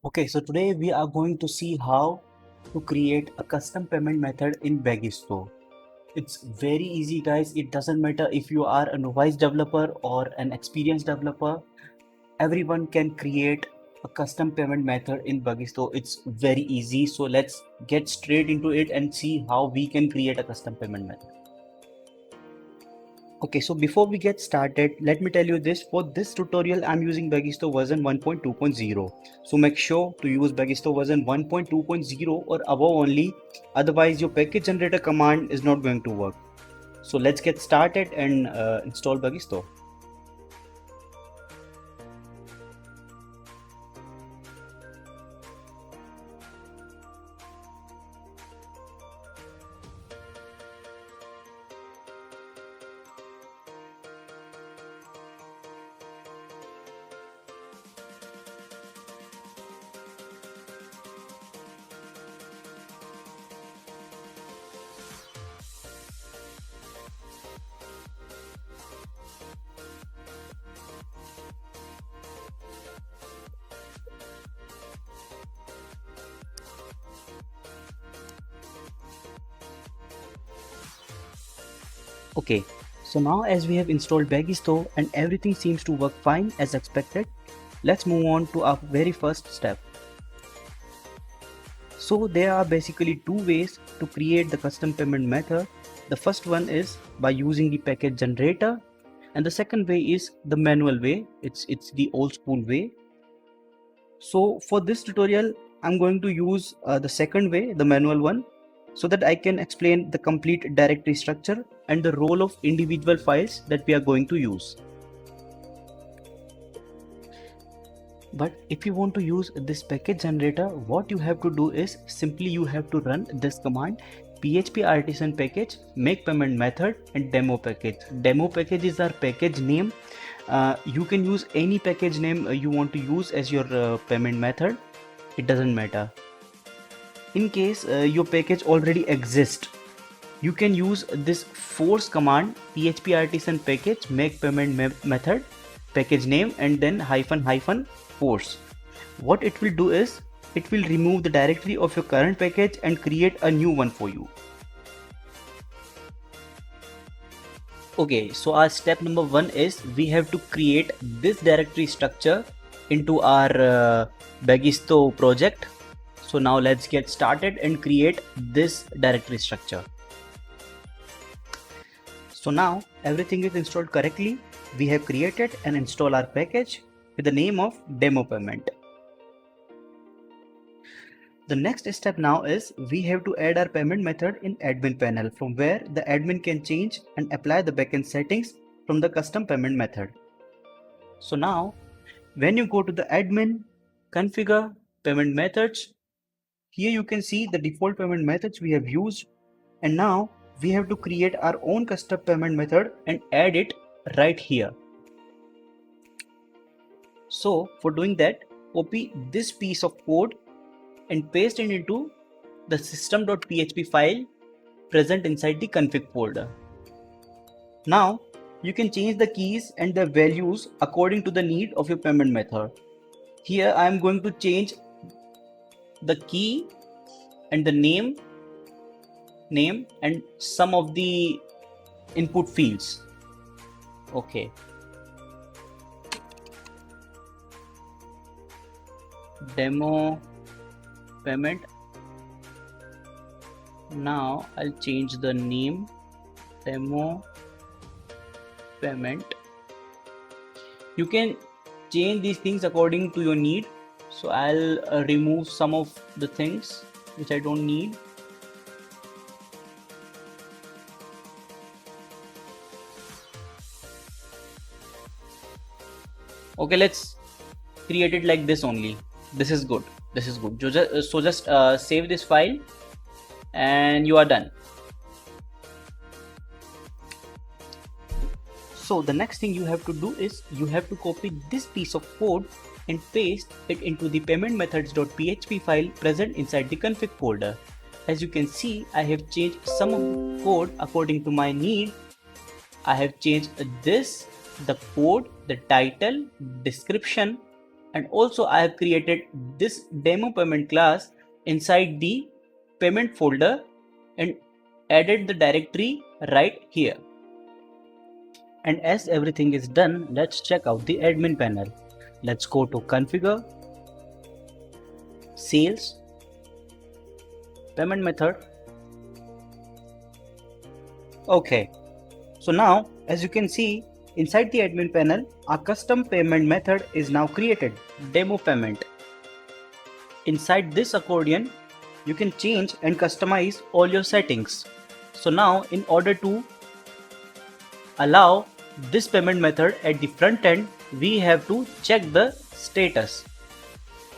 Okay, so today we are going to see how to create a custom payment method in Bagisto. It's very easy, guys. It doesn't matter if you are a novice developer or an experienced developer. Everyone can create a custom payment method in Bagisto. It's very easy. So let's get straight into it and see how we can create a custom payment method. Okay, so before we get started, let me tell you this. For this tutorial, I'm using Bagisto version 1.2.0. So make sure to use Bagisto version 1.2.0 or above only. Otherwise, your package generator command is not going to work. So let's get started and install Bagisto. Okay, so now as we have installed Bagisto and everything seems to work fine as expected, let's move on to our very first step. So there are basically two ways to create the custom payment method. The first one is by using the package generator, and the second way is the manual way. It's the old school way. So for this tutorial, I'm going to use the second way, the manual one, so that I can explain the complete directory structure and the role of individual files that we are going to use. But if you want to use this package generator, what you have to do is simply you have to run this command php artisan package make payment method and demo package. Demo package is our package name. You can use any package name you want to use as your payment method. It doesn't matter. In case your package already exists, you can use this force command php artisan package make payment method package name and then hyphen force. What it will do is it will remove the directory of your current package and create a new one for you. Okay, so our step number one is we have to create this directory structure into our Bagisto project. So now let's get started and create this directory structure. So now everything is installed correctly. We have created and installed our package with the name of demo payment. The next step now is we have to add our payment method in admin panel, from where the admin can change and apply the backend settings from the custom payment method. So now when you go to the admin, configure payment methods, here you can see the default payment methods we have used, and now we have to create our own custom payment method and add it right here. So for doing that, copy this piece of code and paste it into the system.php file present inside the config folder. Now you can change the keys and the values according to the need of your payment method. Here I am going to change the key and the name and some of the input fields. Okay. Demo payment. Now I'll change the name demo payment. You can change these things according to your need. So I'll remove some of the things which I don't need. Okay, let's create it like this only. This is good. This is good. So just save this file and you are done. So the next thing you have to do is you have to copy this piece of code and paste it into the payment methods.php file present inside the config folder. As you can see, I have changed some of the code according to my need. I have changed this, the code, the title, description, And also I have created this demo payment class inside the payment folder and added the directory right here. And as everything is done, let's check out the admin panel. Let's go to configure, sales, payment method. Okay, so now as you can see inside the admin panel, our custom payment method is now created, demo payment. Inside this accordion, you can change and customize all your settings. So now in order to allow this payment method at the front end, we have to check the status.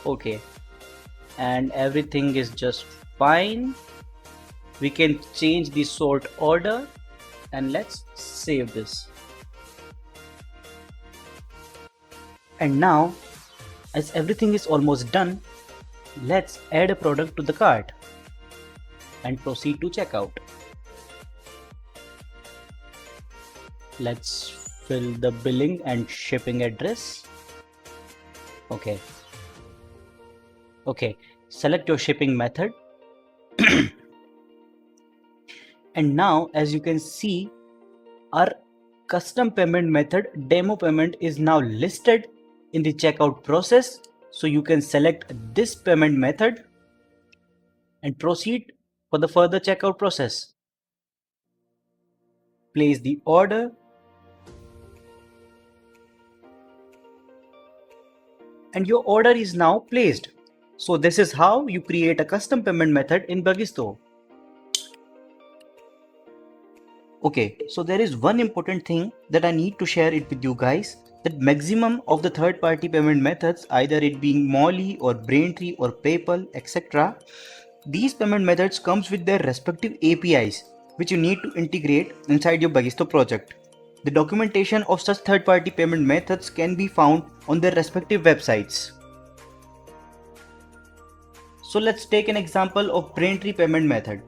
Okay, and everything is just fine. We can change the sort order and let's save this. And now as everything is almost done, let's add a product to the cart and proceed to checkout. Let's fill the billing and shipping address. Okay, select your shipping method. And now as you can see, our custom payment method demo payment is now listed in the checkout process. So you can select this payment method and proceed for the further checkout process. Place the order and your order is now placed. So this is how you create a custom payment method in Bagisto. Okay, so there is one important thing that I need to share it with you guys, that maximum of the third-party payment methods, either it being Molly or Braintree or PayPal, etc., these payment methods comes with their respective APIs, which you need to integrate inside your Bagisto project. The documentation of such third-party payment methods can be found on their respective websites. So let's take an example of Braintree payment method.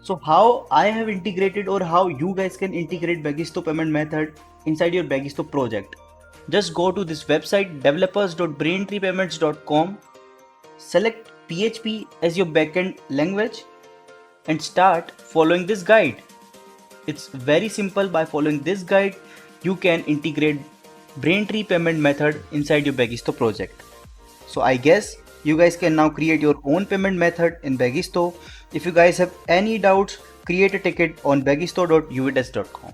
So how I have integrated or how you guys can integrate Bagisto payment method inside your Bagisto project. Just go to this website developers.braintreepayments.com, select PHP as your backend language and start following this guide. It's very simple. By following this guide, you can integrate Braintree payment method inside your Bagisto project. So I guess you guys can now create your own payment method in Bagisto. If you guys have any doubts, create a ticket on bagisto.uvidesk.com.